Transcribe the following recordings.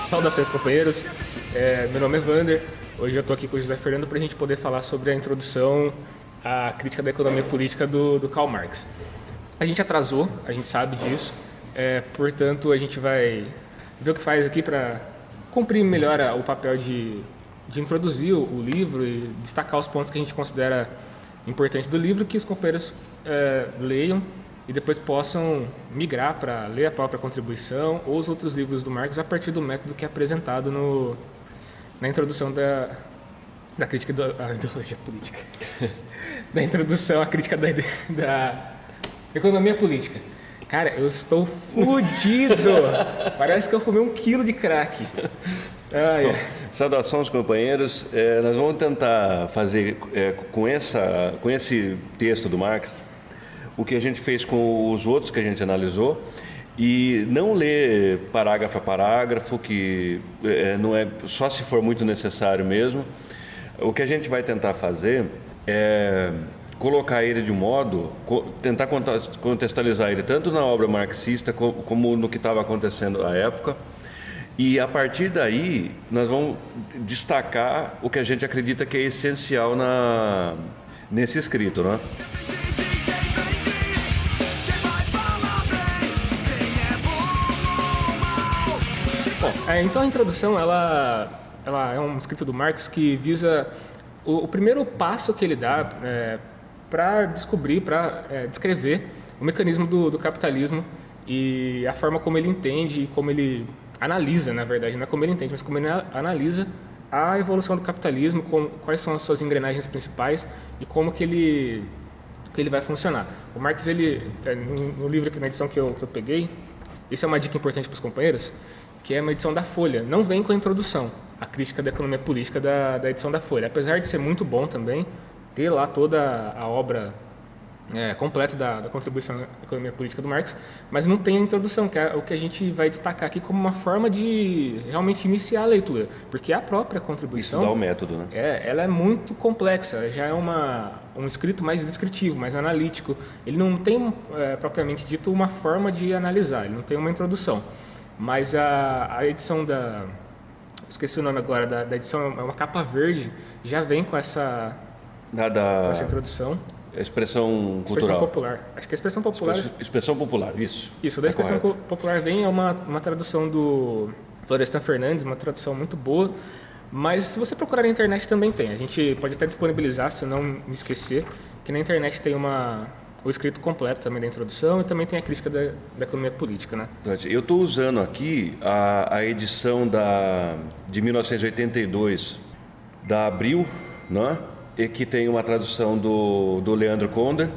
Saudações, companheiros. Meu nome é Vander. Hoje eu estou aqui com o José Fernando para a gente poder falar sobre a introdução à crítica da economia política do Karl Marx. A gente atrasou, a gente sabe disso, portanto a gente vai ver o que faz aqui para cumprir melhor o papel de introduzir o livro e destacar os pontos que a gente considera importantes do livro, que os companheiros leiam e depois possam migrar para ler a própria contribuição ou os outros livros do Marx a partir do método que é apresentado na introdução da crítica da ideologia política. Da introdução à crítica da economia política. Cara, eu estou fudido! Parece que eu comi 1 quilo de crack. Bom, saudações, companheiros. Nós vamos tentar fazer com esse texto do Marx o que a gente fez com os outros que a gente analisou e não ler parágrafo a parágrafo, que não é só se for muito necessário mesmo. O que a gente vai tentar fazer é colocar ele de um modo, tentar contextualizar ele tanto na obra marxista como no que estava acontecendo à época. E a partir daí nós vamos destacar o que a gente acredita que é essencial nesse escrito, né? Bom, então a introdução ela é um escrito do Marx que visa o primeiro passo que ele dá para descobrir, para descrever o mecanismo do capitalismo e a forma como ele entende e como ele analisa, na verdade, não é como ele entende, mas como ele analisa a evolução do capitalismo, quais são as suas engrenagens principais e como que ele vai funcionar. O Marx, no livro, na edição que eu peguei, isso é uma dica importante para os companheiros, que é uma edição da Folha. Não vem com a introdução, a crítica da economia política da edição da Folha. Apesar de ser muito bom também, ter lá toda a obra completa da contribuição à economia política do Marx, mas não tem a introdução, que é o que a gente vai destacar aqui como uma forma de realmente iniciar a leitura, porque a própria contribuição... Estudar o método, né? Ela é muito complexa, já é um escrito mais descritivo, mais analítico. Ele não tem, propriamente dito, uma forma de analisar, ele não tem uma introdução. Mas a edição esqueci o nome agora, da edição, é uma capa verde, já vem com essa introdução. Expressão cultural. Expressão popular. Acho que é expressão popular. Expressão popular, isso. Isso, da expressão popular vem uma tradução do Florestan Fernandes, uma tradução muito boa. Mas se você procurar na internet também tem. A gente pode até disponibilizar, se eu não me esquecer, que na internet tem o escrito completo também da introdução e também tem a crítica da economia política, né? Eu estou usando aqui a edição de 1982 da Abril, né? E que tem uma tradução do Leandro Konder,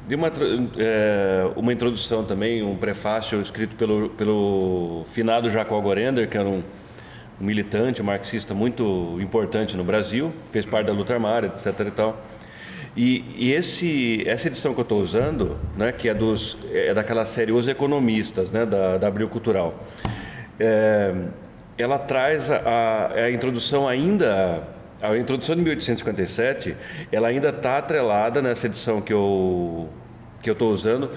de uma introdução também, um prefácio escrito pelo finado Jacob Gorender, que era um militante, um marxista muito importante no Brasil, fez parte da luta armada, etc. e tal. E essa edição que eu estou usando, né, que é daquela série Os Economistas, né, da Abril Cultural, ela traz a introdução ainda... A introdução de 1857, ela ainda está atrelada nessa edição que eu estou usando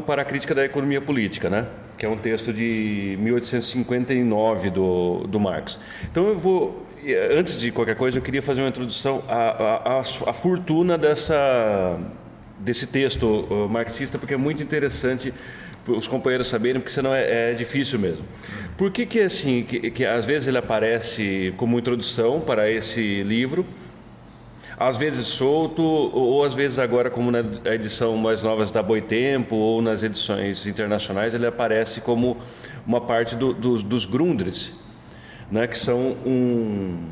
para a crítica da economia política, né? Que é um texto de 1859 do Marx. Então eu vou, antes de qualquer coisa, eu queria fazer uma introdução à fortuna desse texto marxista, porque é muito interessante os companheiros saberem, porque senão é difícil mesmo. Por que assim, que às vezes ele aparece como introdução para esse livro, às vezes solto, ou às vezes agora, como na edição mais novas da Boitempo, ou nas edições internacionais, ele aparece como uma parte dos Grundrisse, né, que são um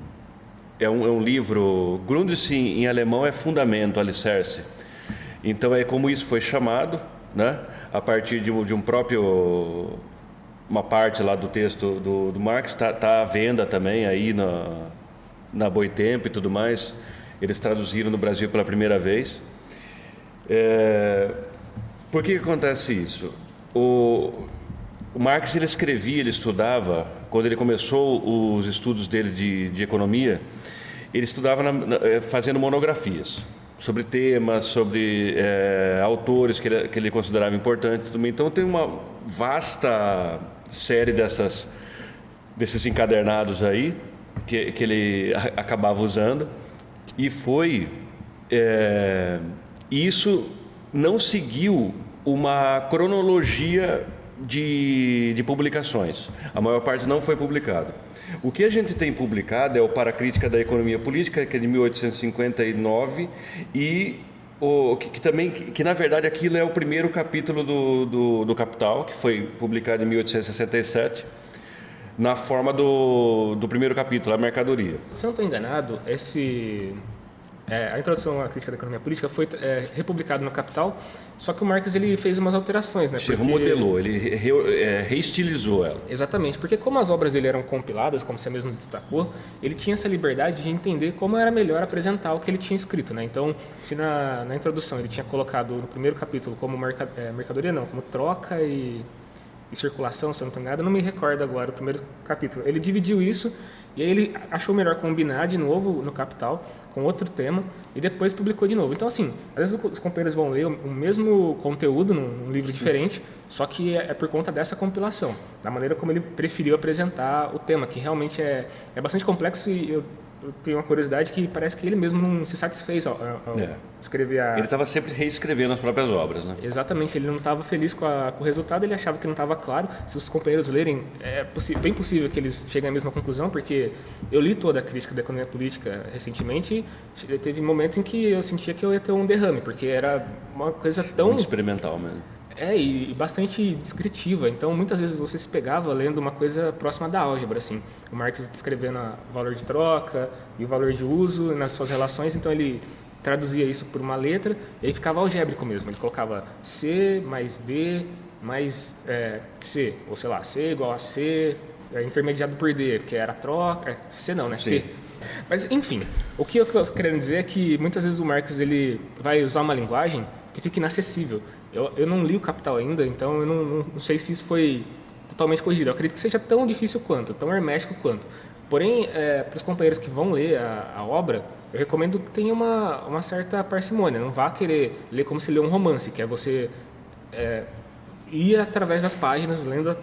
livro... Grundrisse em alemão é fundamento, alicerce. Então é como isso foi chamado, né? A partir de um próprio... Uma parte lá do texto do Marx está à venda também aí na Boitempo e tudo mais. Eles traduziram no Brasil pela primeira vez. Por que acontece isso? O Marx ele estudava, quando ele começou os estudos dele de economia, ele estudava fazendo monografias sobre temas, sobre autores que ele considerava importantes. Então tem uma vasta série desses encadernados aí, que ele acabava usando, e foi... isso não seguiu uma cronologia de publicações. A maior parte não foi publicado. O que a gente tem publicado é o Para a Crítica da Economia Política, que é de 1859, e que na verdade aquilo é o primeiro capítulo do Capital, que foi publicado em 1867, na forma do primeiro capítulo, a mercadoria. Se eu não estou enganado, a introdução à crítica da economia política foi republicado no Capital, só que o Marx ele fez umas alterações, né? Se remodelou, ele reestilizou ela. Exatamente, porque como as obras dele eram compiladas, como você mesmo destacou, ele tinha essa liberdade de entender como era melhor apresentar o que ele tinha escrito, né? Então, se na introdução ele tinha colocado no primeiro capítulo como mercadoria, não, como troca e circulação, se eu não estou enganado, eu não me recordo agora o primeiro capítulo. Ele dividiu isso e aí ele achou melhor combinar de novo no Capital com outro tema e depois publicou de novo. Então, assim, às vezes os companheiros vão ler o mesmo conteúdo num livro diferente, só que é por conta dessa compilação, da maneira como ele preferiu apresentar o tema, que realmente é bastante complexo e eu tenho uma curiosidade que parece que ele mesmo não se satisfez ao escrever Ele estava sempre reescrevendo as próprias obras, né? Exatamente, ele não estava feliz com o resultado, ele achava que não estava claro. Se os companheiros lerem, bem possível que eles cheguem à mesma conclusão, porque eu li toda a crítica da economia política recentemente e teve momentos em que eu sentia que eu ia ter um derrame, porque era uma coisa tão... Muito experimental mesmo. E bastante descritiva. Então, muitas vezes você se pegava lendo uma coisa próxima da álgebra, assim. O Marx descrevendo o valor de troca e o valor de uso nas suas relações. Então, ele traduzia isso por uma letra e aí ficava algébrico mesmo. Ele colocava C mais D mais C, ou sei lá, C igual a C, intermediado por D, que era troca... C não, né? Sim. T. Mas, enfim, o que eu estou querendo dizer é que muitas vezes o Marx ele vai usar uma linguagem que fica inacessível. Eu não li o Capital ainda, então eu não sei se isso foi totalmente corrigido. Eu acredito que seja tão difícil quanto, tão hermético quanto. Porém, para os companheiros que vão ler a obra, eu recomendo que tenha uma certa parcimônia. Não vá querer ler como se lê um romance, que é você ir através das páginas, lendo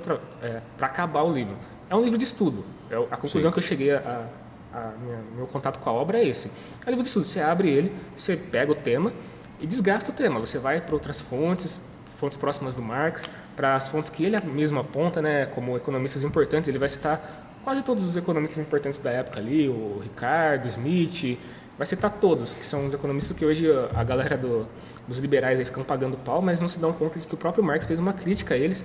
para acabar o livro. É um livro de estudo. A conclusão que eu cheguei meu contato com a obra é esse. É um livro de estudo. Você abre ele, você pega o tema e desgasta o tema. Você vai para outras fontes próximas do Marx, para as fontes que ele mesmo aponta, né, como economistas importantes. Ele vai citar quase todos os economistas importantes da época ali, o Ricardo, o Smith, vai citar todos, que são os economistas que hoje a galera dos liberais aí ficam pagando pau, mas não se dão conta de que o próprio Marx fez uma crítica a eles,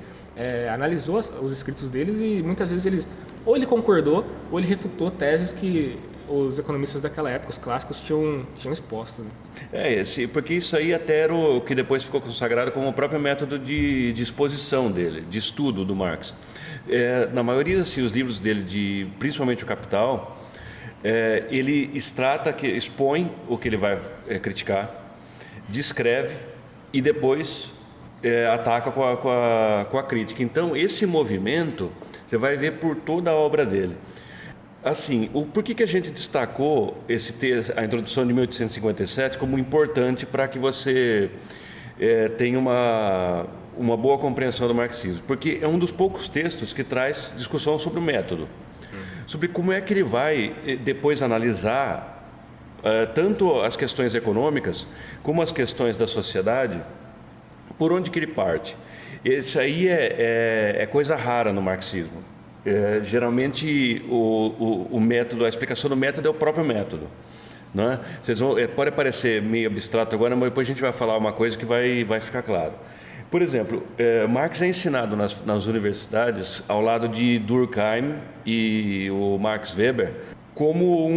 analisou os escritos deles e muitas vezes ou ele concordou ou ele refutou teses que os economistas daquela época, os clássicos, tinham exposto. Né? Porque isso aí até era o que depois ficou consagrado como o próprio método de exposição dele, de estudo do Marx. Na maioria assim, os livros dele, principalmente o Capital, ele expõe o que ele vai criticar, descreve e depois ataca com a crítica. Então, esse movimento você vai ver por toda a obra dele. Assim, por que a gente destacou esse texto, a introdução de 1857, como importante para que você tenha uma boa compreensão do marxismo? Porque é um dos poucos textos que traz discussão sobre o método, sobre como é que ele vai depois analisar tanto as questões econômicas como as questões da sociedade, por onde que ele parte. Isso aí é coisa rara no marxismo. Geralmente o método, a explicação do método é o próprio método, não é? Pode parecer meio abstrato agora, mas depois a gente vai falar uma coisa que vai ficar claro. Por exemplo, Marx é ensinado nas universidades ao lado de Durkheim e o Max Weber como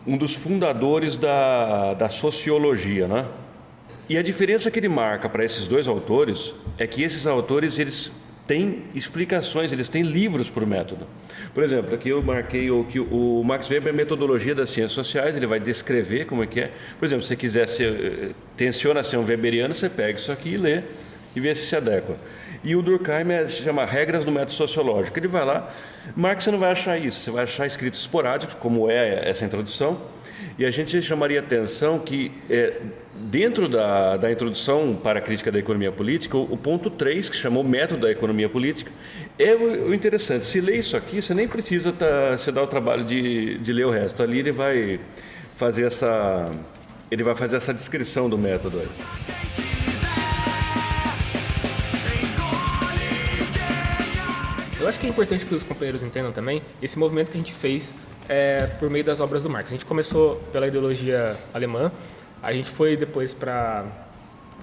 um dos fundadores da sociologia, né? E a diferença que ele marca para esses dois autores é que esses autores eles têm explicações, eles têm livros para o método. Por exemplo, aqui eu marquei que o Max Weber é metodologia das ciências sociais, ele vai descrever como é que é. Por exemplo, se você quiser tenciona ser um weberiano, você pega isso aqui e lê e vê se adequa. E o Durkheim se chama Regras do Método Sociológico. Ele vai lá, Marx você não vai achar isso, você vai achar escritos esporádicos, como é essa introdução, E a gente chamaria atenção que, dentro da introdução para a crítica da economia política, o ponto 3, que chamou método da economia política, é o interessante. Se lê isso aqui, você nem precisa se dar o trabalho de ler o resto. Ali ele vai fazer essa descrição do método aí. Eu acho que é importante que os companheiros entendam também esse movimento que a gente fez por meio das obras do Marx. A gente começou pela ideologia alemã, a gente foi depois para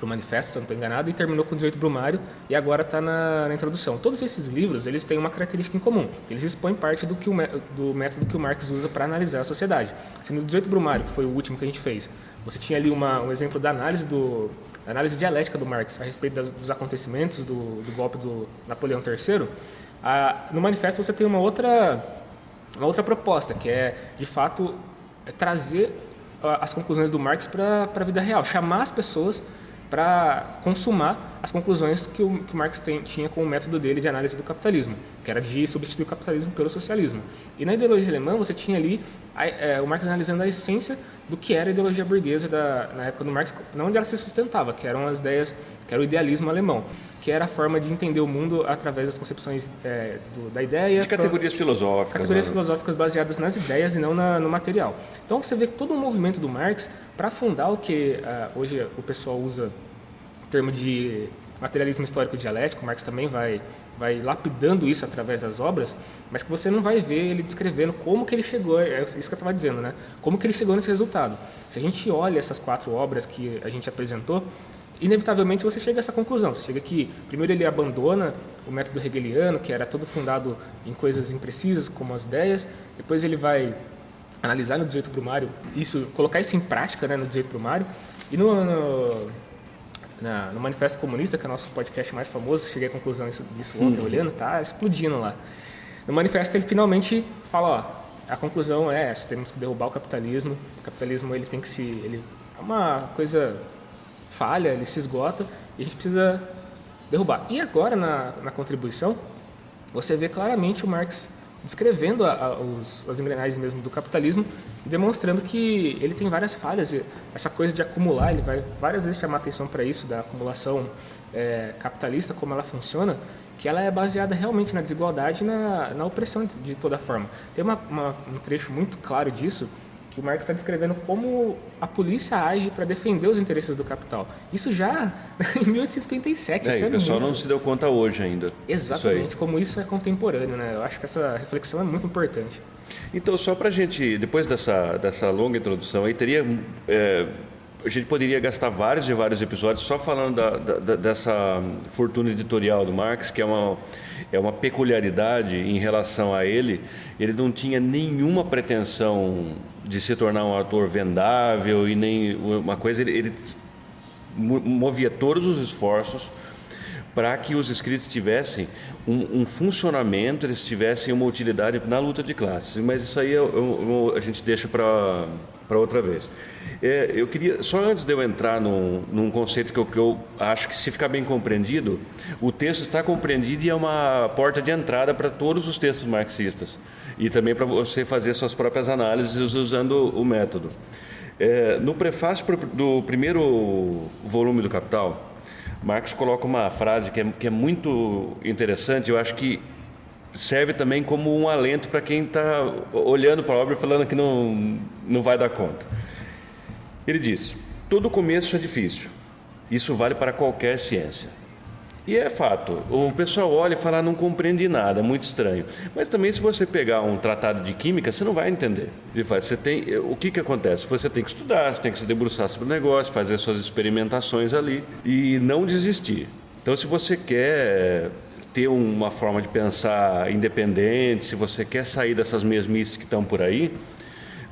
o Manifesto, se eu não estou enganado, e terminou com 18 Brumário, e agora está na introdução. Todos esses livros eles têm uma característica em comum. Eles expõem parte do método que o Marx usa para analisar a sociedade. Se no 18 Brumário, que foi o último que a gente fez, você tinha ali um exemplo da análise dialética do Marx a respeito dos acontecimentos do golpe do Napoleão III, no Manifesto você tem uma outra proposta, que é, de fato, trazer as conclusões do Marx para a vida real, chamar as pessoas para consumar as conclusões que o Marx tinha com o método dele de análise do capitalismo, que era de substituir o capitalismo pelo socialismo. E na ideologia alemã você tinha ali o Marx analisando a essência do que era a ideologia burguesa na época do Marx, não onde ela se sustentava, que eram as ideias, que era o idealismo alemão, que era a forma de entender o mundo através das concepções da ideia. De categorias filosóficas. Categorias filosóficas baseadas nas ideias e não no material. Então você vê todo o movimento do Marx para fundar o que hoje o pessoal usa o termo de materialismo histórico dialético. Marx também vai lapidando isso através das obras, mas que você não vai ver ele descrevendo como que ele chegou, é isso que eu estava dizendo, né? Como que ele chegou nesse resultado. Se a gente olha essas 4 obras que a gente apresentou, inevitavelmente você chega a essa conclusão. Você chega que, primeiro, ele abandona o método hegeliano, que era todo fundado em coisas imprecisas, como as ideias. Depois ele vai analisar no 18 Brumário, colocar isso em prática, né, no 18 Brumário. E no Manifesto Comunista, que é o nosso podcast mais famoso, cheguei à conclusão disso ontem, olhando, tá explodindo lá. No Manifesto ele finalmente fala, a conclusão é essa: temos que derrubar o capitalismo. O capitalismo ele é uma coisa falha, ele se esgota e a gente precisa derrubar. E agora na contribuição você vê claramente o Marx descrevendo as engrenagens mesmo do capitalismo e demonstrando que ele tem várias falhas. E essa coisa de acumular, ele vai várias vezes chamar atenção para isso, da acumulação capitalista, como ela funciona, que ela é baseada realmente na desigualdade e na opressão de toda forma. Tem um trecho muito claro disso, que o Marx está descrevendo como a polícia age para defender os interesses do capital. Isso já em 1857. O pessoal não se deu conta hoje ainda. Exatamente, como isso é contemporâneo, né? Eu acho que essa reflexão é muito importante. Então, só para a gente, depois dessa longa introdução, aí a gente poderia gastar vários episódios só falando dessa fortuna editorial do Marx, que é uma peculiaridade em relação a ele. Ele não tinha nenhuma pretensão de se tornar um autor vendável e nem uma coisa. Ele movia todos os esforços para que os escritos tivessem um funcionamento, eles tivessem uma utilidade na luta de classes. Mas isso aí a gente deixa para outra vez. Eu queria, só antes de eu entrar num conceito que eu acho que, se ficar bem compreendido, o texto está compreendido e é uma porta de entrada para todos os textos marxistas e também para você fazer suas próprias análises usando o método. No prefácio do primeiro volume do Capital, Marx coloca uma frase que é muito interessante. Eu acho que serve também como um alento para quem está olhando para a obra e falando que não vai dar conta. Ele diz: todo começo é difícil. Isso vale para qualquer ciência. E é fato. O pessoal olha e fala: não compreende nada, é muito estranho. Mas também, se você pegar um tratado de química, você não vai entender. O que acontece? Você tem que estudar, você tem que se debruçar sobre o negócio, fazer suas experimentações ali e não desistir. Então, se você quer ter uma forma de pensar independente, se você quer sair dessas mesmices que estão por aí,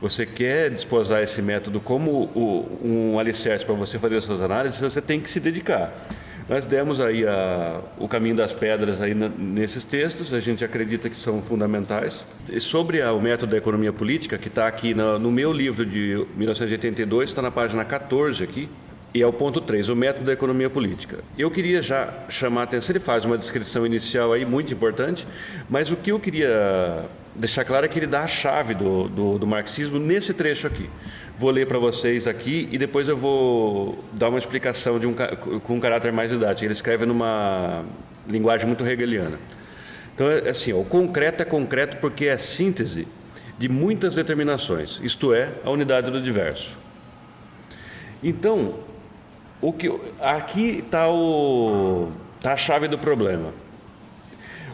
você quer desposar esse método como um alicerce para você fazer as suas análises, você tem que se dedicar. Nós demos aí o caminho das pedras aí nesses textos, a gente acredita que são fundamentais. E sobre o método da economia política, que está aqui no meu livro de 1982, está na página 14 aqui, e é o ponto 3, o método da economia política. Eu queria já chamar a atenção, ele faz uma descrição inicial aí muito importante, mas o que eu queria deixar claro é que ele dá a chave do marxismo nesse trecho aqui. Vou ler para vocês aqui e depois eu vou dar uma explicação com um caráter mais didático. Ele escreve numa linguagem muito hegeliana. Então, é assim, o concreto é concreto porque é a síntese de muitas determinações, isto é, a unidade do diverso. Então, aqui está a chave do problema.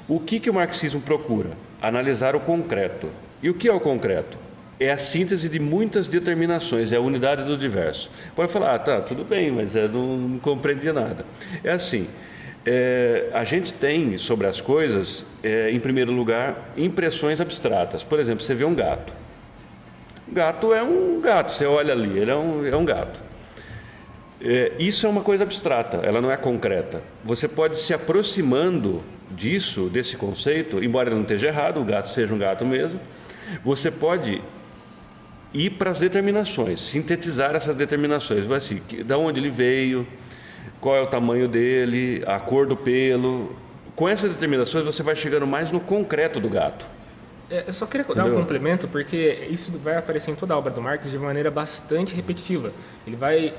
O que o marxismo procura? Analisar o concreto. E o que é o concreto? É a síntese de muitas determinações, é a unidade do diverso. Pode falar, tá, tudo bem, mas eu não compreendi nada. É assim, a gente tem sobre as coisas, em primeiro lugar, impressões abstratas. Por exemplo, você vê um gato. O gato é um gato, você olha ali, ele é um gato. Isso é uma coisa abstrata, ela não é concreta. Você pode se aproximando desse conceito, embora ele não esteja errado, o gato seja um gato mesmo, você pode ir para as determinações, sintetizar essas determinações. Vai assim, de onde ele veio, qual é o tamanho dele, a cor do pelo. Com essas determinações você vai chegando mais no concreto do gato. Eu só queria dar um complemento, porque isso vai aparecer em toda a obra do Marx de maneira bastante repetitiva. Ele vai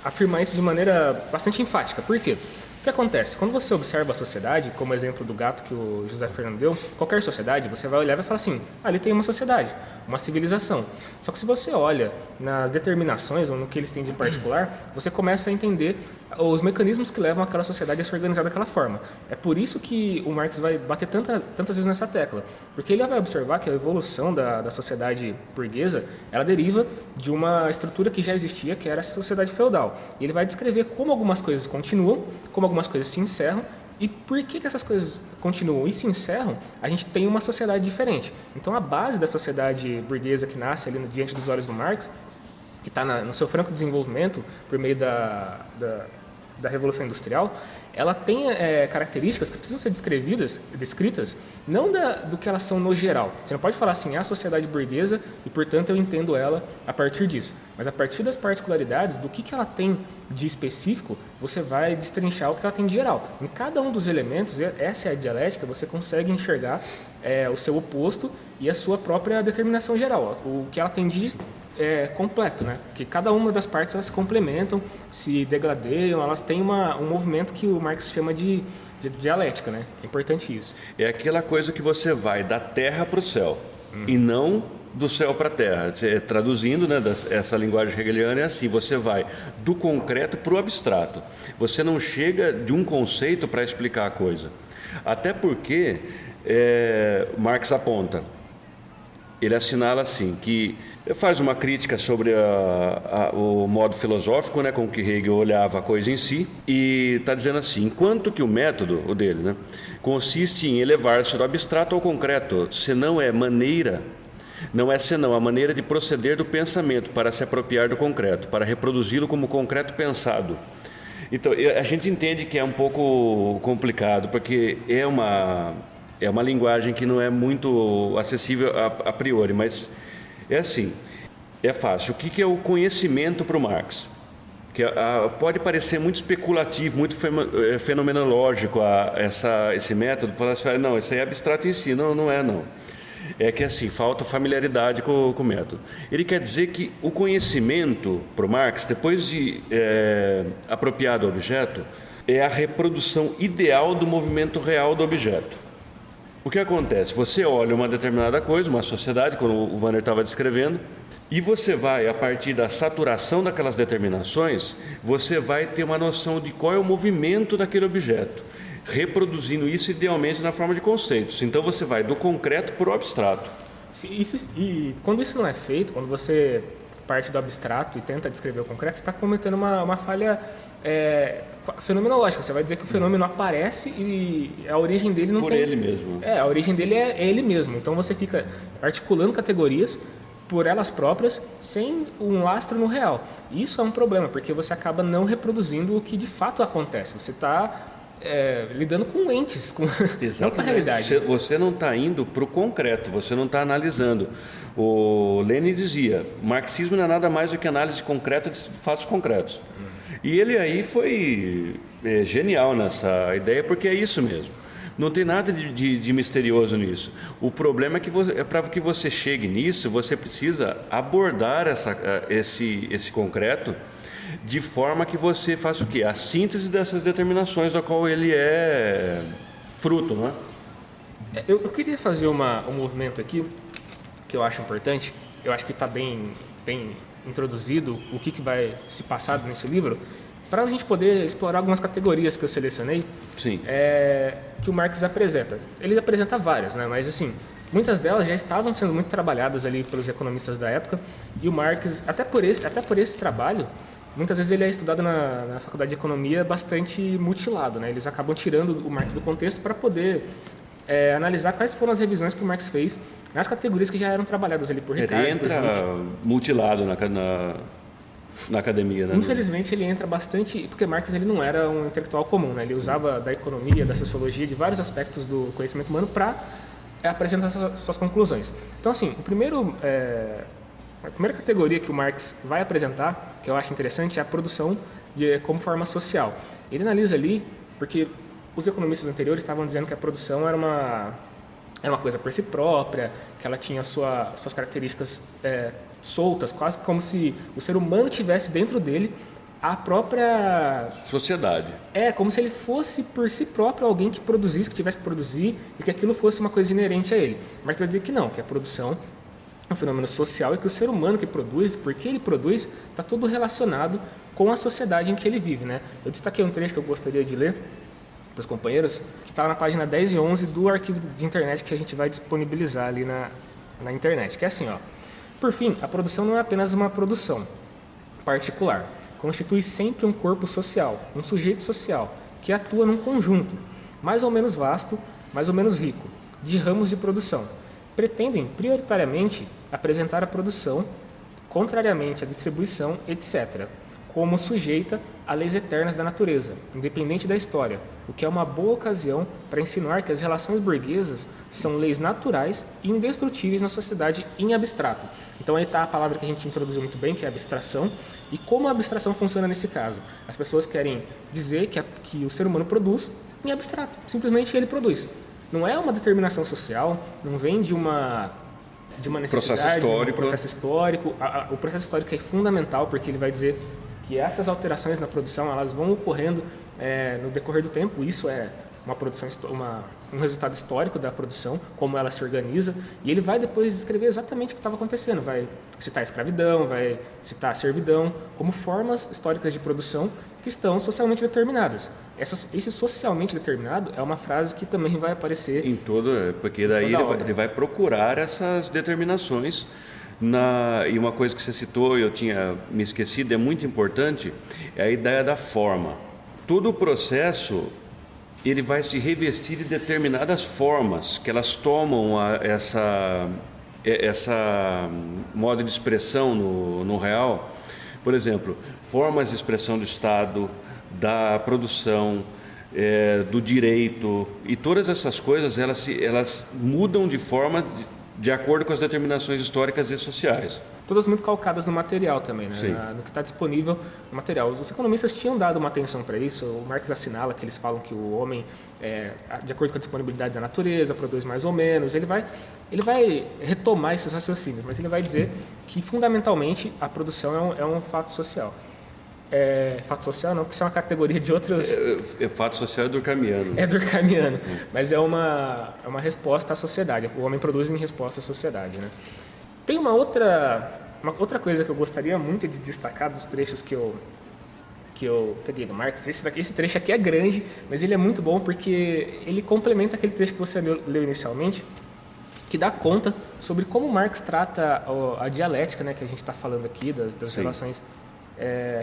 afirmar isso de maneira bastante enfática. Por quê? O que acontece? Quando você observa a sociedade, como exemplo do gato que o José Fernando deu, qualquer sociedade, você vai olhar e vai falar assim, ali tem uma sociedade, uma civilização. Só que se você olha nas determinações, ou no que eles têm de particular, você começa a entender os mecanismos que levam aquela sociedade a se organizar daquela forma. É por isso que o Marx vai bater tantas vezes nessa tecla, porque ele vai observar que a evolução da sociedade burguesa, ela deriva de uma estrutura que já existia, que era a sociedade feudal. E ele vai descrever como algumas coisas continuam, como algumas coisas se encerram, e por que essas coisas continuam e se encerram, a gente tem uma sociedade diferente. Então a base da sociedade burguesa que nasce ali diante dos olhos do Marx, que está no seu franco desenvolvimento por meio da Revolução Industrial, ela tem características que precisam ser descritas, não do que elas são no geral. Você não pode falar assim, a sociedade burguesa e, portanto, eu entendo ela a partir disso. Mas a partir das particularidades, do que ela tem de específico, você vai destrinchar o que ela tem de geral. Em cada um dos elementos, essa é a dialética, você consegue enxergar o seu oposto e a sua própria determinação geral, o que ela tem de completo, né? Porque cada uma das partes elas se complementam, se degradeiam, elas têm um movimento que o Marx chama de dialética, né? É importante isso. É aquela coisa que você vai da terra para o céu e não do céu para a terra. Traduzindo, né, essa linguagem hegeliana é assim, você vai do concreto para o abstrato. Você não chega de um conceito para explicar a coisa. Até porque Marx aponta, ele assinala assim, que faz uma crítica sobre o modo filosófico, né, com que Hegel olhava a coisa em si, e está dizendo assim, enquanto que o método, o dele, né, consiste em elevar-se do abstrato ao concreto, senão a maneira de proceder do pensamento para se apropriar do concreto, para reproduzi-lo como concreto pensado. Então, a gente entende que é um pouco complicado, porque é uma linguagem que não é muito acessível a priori, mas é assim, é fácil. O que é o conhecimento para o Marx? Que pode parecer muito especulativo, muito fenomenológico esse método, falar assim, não, isso aí é abstrato em si. Não é. É que assim, falta familiaridade com o método. Ele quer dizer que o conhecimento para o Marx, depois de apropriar do objeto, é a reprodução ideal do movimento real do objeto. O que acontece? Você olha uma determinada coisa, uma sociedade, como o Wanner estava descrevendo, e você vai, a partir da saturação daquelas determinações, você vai ter uma noção de qual é o movimento daquele objeto, reproduzindo isso idealmente na forma de conceitos. Então você vai do concreto para o abstrato. E quando isso não é feito, quando você parte do abstrato e tenta descrever o concreto, você está cometendo uma falha fenomenológica. Você vai dizer que o fenômeno aparece e a origem dele não por tem... ele mesmo. A origem dele é ele mesmo. Então você fica articulando categorias por elas próprias, sem um lastro no real. Isso é um problema, porque você acaba não reproduzindo o que de fato acontece. Você está lidando com entes, não com a realidade. Você não está indo para o concreto, você não está analisando. O Lenin dizia, marxismo não é nada mais do que análise concreta de fatos concretos. E ele aí foi genial nessa ideia, porque é isso mesmo. Não tem nada de misterioso nisso. O problema é que para que você chegue nisso, você precisa abordar esse concreto de forma que você faça o quê? A síntese dessas determinações da qual ele é fruto, não é? Eu queria fazer um movimento aqui que eu acho importante. Eu acho que está bem introduzido o que vai se passar nesse livro, para a gente poder explorar algumas categorias que eu selecionei. Sim. Que o Marx apresenta. Ele apresenta várias, né? Mas assim, muitas delas já estavam sendo muito trabalhadas ali pelos economistas da época, e o Marx, até por esse trabalho, muitas vezes ele é estudado na faculdade de economia bastante mutilado, né? Eles acabam tirando o Marx do contexto para poder analisar quais foram as revisões que o Marx fez nas categorias que já eram trabalhadas ali por Ricardo. Ele entra mutilado na academia, né? Infelizmente ele entra bastante, porque Marx ele não era um intelectual comum, né? Ele usava da economia, da sociologia, de vários aspectos do conhecimento humano para apresentar suas conclusões. Então assim, a primeira categoria que o Marx vai apresentar, que eu acho interessante, é a produção como forma social. Ele analisa ali, porque os economistas anteriores estavam dizendo que a produção era uma coisa por si própria, que ela tinha suas características soltas, quase como se o ser humano tivesse dentro dele a própria sociedade. Como se ele fosse por si próprio alguém que produzisse, que tivesse que produzir, e que aquilo fosse uma coisa inerente a ele. Mas vai dizer que não, que a produção é um fenômeno social e que o ser humano que produz, porque ele produz, está tudo relacionado com a sociedade em que ele vive, né? Eu destaquei um trecho que eu gostaria de ler para os companheiros, que está na página 10 e 11 do arquivo de internet que a gente vai disponibilizar ali na internet, que é assim, ó. Por fim, a produção não é apenas uma produção particular, constitui sempre um corpo social, um sujeito social, que atua num conjunto, mais ou menos vasto, mais ou menos rico, de ramos de produção. Pretendem, prioritariamente, apresentar a produção, contrariamente à distribuição, etc., como sujeita a leis eternas da natureza, independente da história, o que é uma boa ocasião para insinuar que as relações burguesas são leis naturais e indestrutíveis na sociedade em abstrato. Então aí está a palavra que a gente introduziu muito bem, que é abstração, e como a abstração funciona nesse caso. As pessoas querem dizer que o ser humano produz em abstrato, simplesmente ele produz. Não é uma determinação social, não vem de uma necessidade, processo histórico. O processo histórico é fundamental porque ele vai dizer que essas alterações na produção elas vão ocorrendo no decorrer do tempo. Isso é uma produção, um resultado histórico da produção, como ela se organiza, e ele vai depois descrever exatamente o que estava acontecendo. Vai citar a escravidão, vai citar a servidão, como formas históricas de produção que estão socialmente determinadas. Esse socialmente determinado é uma frase que também vai aparecer porque daí ele vai procurar essas determinações. E uma coisa que você citou, eu tinha me esquecido, é muito importante, é a ideia da forma. Todo o processo ele vai se revestir de determinadas formas, que elas tomam essa modo de expressão no real. Por exemplo, formas de expressão do Estado, da produção, do direito, e todas essas coisas elas mudam de forma de acordo com as determinações históricas e sociais. Todas muito calcadas no material também, né? Sim. No que está disponível no material. Os economistas tinham dado uma atenção para isso. O Marx assinala que eles falam que o homem, de acordo com a disponibilidade da natureza, produz mais ou menos. Ele vai retomar esses raciocínios, mas ele vai dizer que fundamentalmente a produção é um fato social. Fato social não, porque isso é uma categoria de outros... Fato social é durkheimiano. É durkheimiano, mas é uma resposta à sociedade. O homem produz em resposta à sociedade, né? Tem uma outra coisa que eu gostaria muito de destacar dos trechos que eu peguei do Marx. Esse trecho aqui é grande, mas ele é muito bom porque ele complementa aquele trecho que você leu inicialmente, que dá conta sobre como Marx trata a dialética, né, que a gente está falando aqui, das relações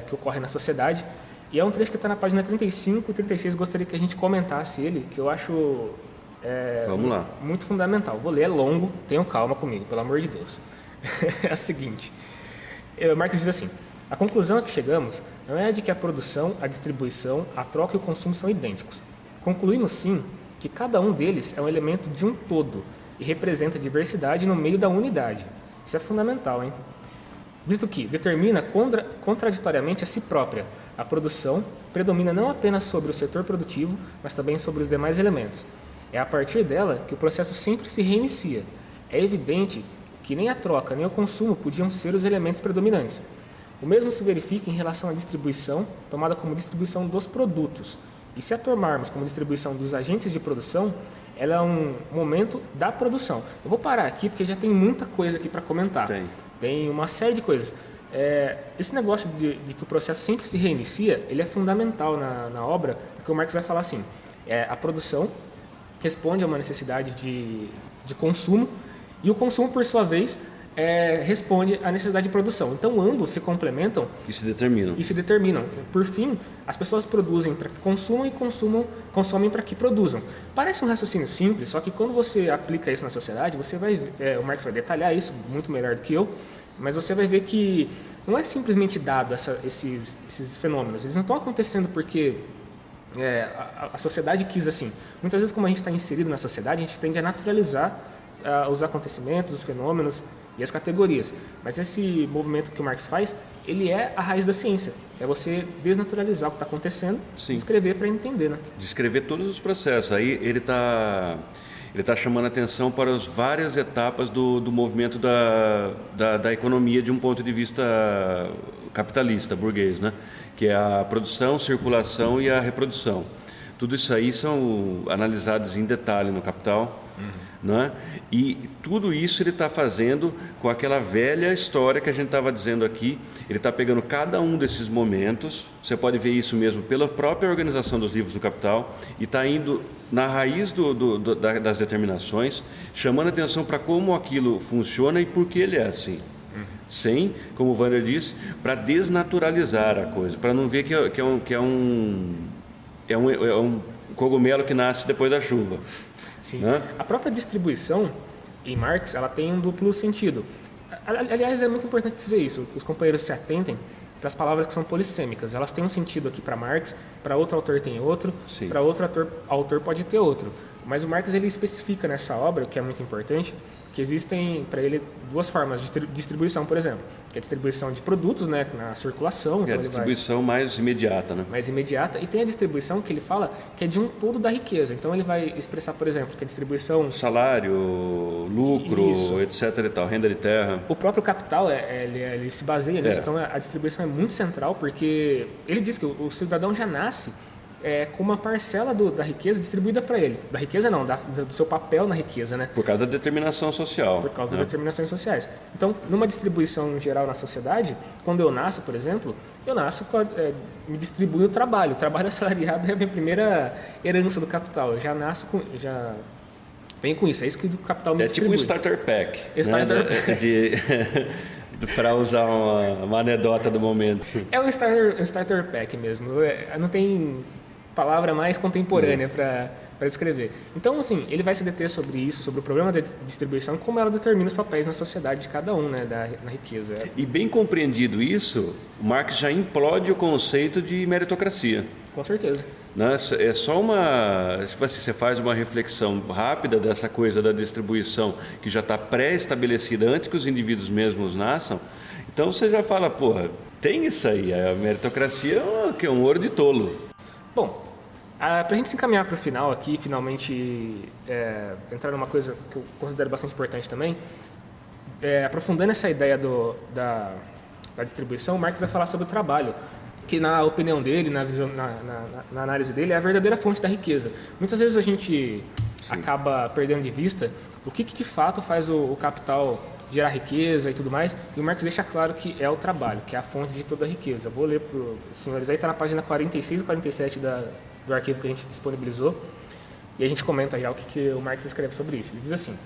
que ocorrem na sociedade. E é um trecho que está na página 35 e 36, gostaria que a gente comentasse ele, que eu acho Vamos lá. Muito fundamental. Vou ler, é longo, tenham calma comigo, pelo amor de Deus. É o seguinte, Marx diz assim: a conclusão a que chegamos não é a de que a produção, a distribuição, a troca e o consumo são idênticos. Concluímos sim que cada um deles é um elemento de um todo e representa diversidade no meio da unidade. Isso é fundamental, hein? Visto que determina contraditoriamente a si própria. A produção predomina não apenas sobre o setor produtivo, mas também sobre os demais elementos. É a partir dela que o processo sempre se reinicia. É evidente que nem a troca nem o consumo podiam ser os elementos predominantes. O mesmo se verifica em relação à distribuição, tomada como distribuição dos produtos. E se a tomarmos como distribuição dos agentes de produção, ela é um momento da produção. Eu vou parar aqui porque já tem muita coisa aqui para comentar. Tem uma série de coisas. Esse negócio de que o processo sempre se reinicia, ele é fundamental na obra, porque o Marx vai falar assim, a produção responde a uma necessidade de consumo, e o consumo, por sua vez, responde à necessidade de produção. Então, ambos se complementam e se determinam. Por fim, as pessoas produzem para que consumam e consomem para que produzam. Parece um raciocínio simples, só que quando você aplica isso na sociedade, você vai, o Marx vai detalhar isso muito melhor do que eu, mas você vai ver que não é simplesmente dado esses fenômenos. Eles não estão acontecendo porque a sociedade quis assim. Muitas vezes, como a gente está inserido na sociedade, a gente tende a naturalizar os acontecimentos, os fenômenos e as categorias. Mas esse movimento que o Marx faz, ele é a raiz da ciência. É você desnaturalizar o que está acontecendo, descrever para entender, né? Descrever todos os processos. Aí ele está chamando a atenção para as várias etapas do movimento da economia de um ponto de vista capitalista, burguês, né? Que é a produção, circulação e a reprodução. Tudo isso aí são analisados em detalhe no Capital. Né? E tudo isso ele está fazendo com aquela velha história que a gente estava dizendo aqui. Ele está pegando cada um desses momentos, você pode ver isso mesmo pela própria organização dos livros do Capital, e está indo na raiz das determinações, chamando atenção para como aquilo funciona e por que ele é assim. Sem, como o Wander disse, para desnaturalizar a coisa, para não ver que é um cogumelo que nasce depois da chuva. Sim. A própria distribuição em Marx, ela tem um duplo sentido. Aliás, é muito importante dizer isso, que os companheiros se atentem para as palavras que são polissêmicas. Elas têm um sentido aqui para Marx, para outro autor tem outro, para outro autor pode ter outro. Mas o Marx ele especifica nessa obra, o que é muito importante, que existem para ele duas formas de distribuição, por exemplo, que é a distribuição de produtos, né, na circulação. É então a distribuição mais imediata, né? Mais imediata, e tem a distribuição que ele fala que é de um todo da riqueza. Então ele vai expressar, por exemplo, que a distribuição... Salário, lucro, etc. e tal, renda de terra. O próprio Capital, ele se baseia nisso, então a distribuição é muito central, porque ele diz que o cidadão já nasce com uma parcela da riqueza distribuída para ele. Da riqueza não, do seu papel na riqueza, né? Por causa da determinação social. Por causa das determinações sociais. Então, numa distribuição geral na sociedade, quando eu nasço, por exemplo, eu nasço me distribuindo o trabalho. O trabalho assalariado é a minha primeira herança do capital. Eu já nasço já venho com isso. É isso que o capital me distribui. É tipo um starter pack. Starter pack. Para usar uma anedota do momento. É um starter pack mesmo. Não tem palavra mais contemporânea para descrever. Então, assim, ele vai se deter sobre isso, sobre o problema da distribuição, como ela determina os papéis na sociedade de cada um, né, na riqueza. E bem compreendido isso, Marx já implode o conceito de meritocracia. Com certeza. É só se você faz uma reflexão rápida dessa coisa da distribuição que já está pré-estabelecida antes que os indivíduos mesmos nasçam, então você já fala, porra, tem isso aí, a meritocracia é um ouro de tolo. Bom, para a gente se encaminhar para o final aqui, finalmente entrar numa coisa que eu considero bastante importante também, aprofundando essa ideia da distribuição, Marx vai falar sobre o trabalho, que na opinião dele, na análise dele, é a verdadeira fonte da riqueza. Muitas vezes a gente acaba perdendo de vista o que de fato faz o capital gerar riqueza e tudo mais, e o Marx deixa claro que é o trabalho, que é a fonte de toda a riqueza. Eu vou ler para os senhores aí, está na página 46 e 47 do arquivo que a gente disponibilizou, e a gente comenta já o que o Marx escreve sobre isso. Ele diz assim: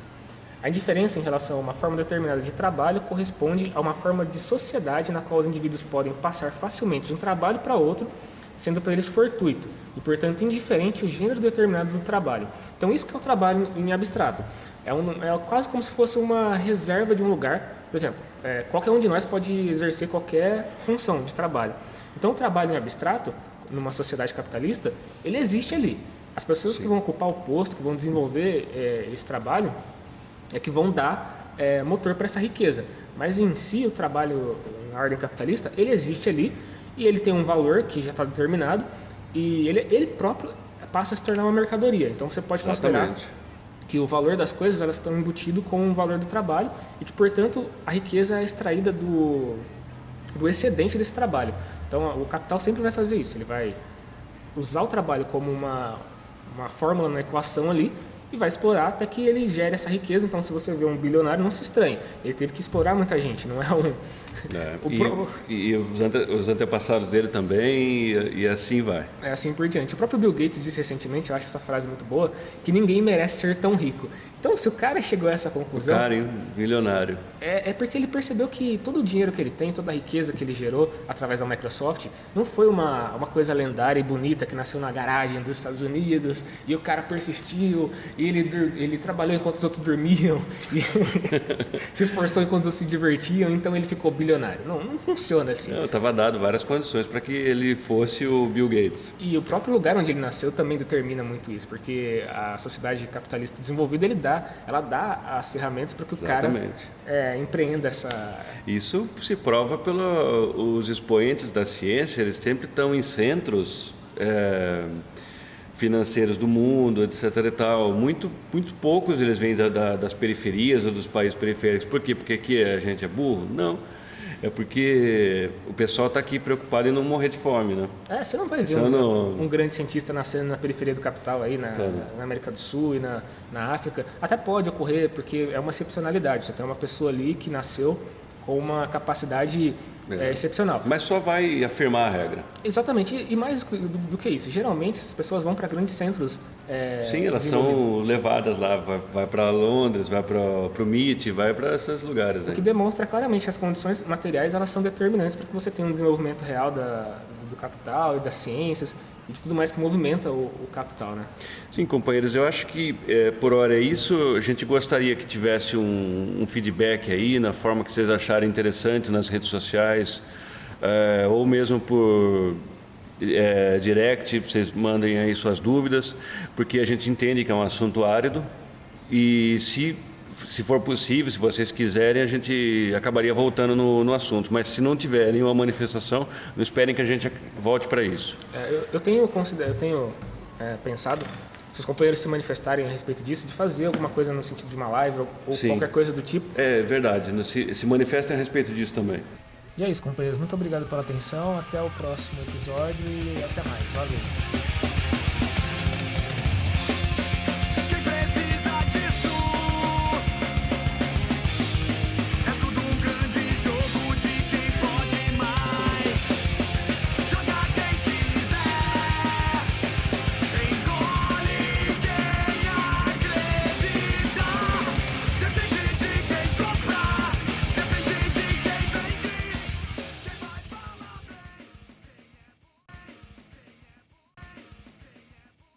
a indiferença em relação a uma forma determinada de trabalho corresponde a uma forma de sociedade na qual os indivíduos podem passar facilmente de um trabalho para outro, sendo para eles fortuito e, portanto, indiferente o gênero determinado do trabalho. Então, isso que é o trabalho em abstrato. É quase como se fosse uma reserva de um lugar. Por exemplo, qualquer um de nós pode exercer qualquer função de trabalho. Então, o trabalho em abstrato, numa sociedade capitalista, ele existe ali. As pessoas que vão ocupar o posto, que vão desenvolver esse trabalho, que vão dar motor para essa riqueza. Mas em si, o trabalho na ordem capitalista, ele existe ali e ele tem um valor que já está determinado e ele próprio passa a se tornar uma mercadoria. Então você pode considerar que o valor das coisas elas estão embutido com o valor do trabalho e que, portanto, a riqueza é extraída do excedente desse trabalho. Então o capital sempre vai fazer isso, ele vai usar o trabalho como uma fórmula na equação ali e vai explorar até que ele gere essa riqueza. Então, se você vê um bilionário, não se estranhe, ele teve que explorar muita gente, não é um... E os antepassados dele também, e assim vai. É assim por diante. O próprio Bill Gates disse recentemente, eu acho essa frase muito boa, que ninguém merece ser tão rico. Então, se o cara chegou a essa conclusão... O cara, hein? Bilionário. É porque ele percebeu que todo o dinheiro que ele tem, toda a riqueza que ele gerou através da Microsoft, não foi uma coisa lendária e bonita que nasceu na garagem dos Estados Unidos e o cara persistiu e ele trabalhou enquanto os outros dormiam e se esforçou enquanto os outros se divertiam, então ele ficou bilionário. Não funciona assim. Estava dado várias condições para que ele fosse o Bill Gates. E o próprio lugar onde ele nasceu também determina muito isso, porque a sociedade capitalista desenvolvida, ela dá as ferramentas para que o cara empreenda essa... Isso se prova pelos expoentes da ciência, eles sempre estão em centros financeiros do mundo, etc. e tal. Muito poucos eles vêm das periferias ou dos países periféricos. Por quê? Porque aqui a gente é burro? Não. É porque o pessoal está aqui preocupado em não morrer de fome, né? Você não vai ver um grande cientista nascendo na periferia do capital aí, na América do Sul e na África. Até pode ocorrer, porque é uma excepcionalidade. Você tem uma pessoa ali que nasceu com uma capacidade excepcional. Mas só vai afirmar a regra. Exatamente. E mais do que isso, geralmente essas pessoas vão para grandes centros Sim, elas são levadas lá, vai para Londres, vai para o MIT, vai para esses lugares. O que demonstra claramente que as condições materiais elas são determinantes para que você tenha um desenvolvimento real do capital e das ciências e de tudo mais que movimenta o capital, né? Sim, companheiros, eu acho que por hora é isso. A gente gostaria que tivesse um feedback aí na forma que vocês acharem interessante nas redes sociais, ou mesmo por direct, vocês mandem aí suas dúvidas, porque a gente entende que é um assunto árido e se for possível, se vocês quiserem, a gente acabaria voltando no assunto. Mas se não tiver nenhuma manifestação, não esperem que a gente volte para isso. Eu tenho pensado, se os companheiros se manifestarem a respeito disso, de fazer alguma coisa no sentido de uma live ou qualquer coisa do tipo. É verdade, se manifestem a respeito disso também. E é isso, companheiros. Muito obrigado pela atenção. Até o próximo episódio e até mais. Valeu.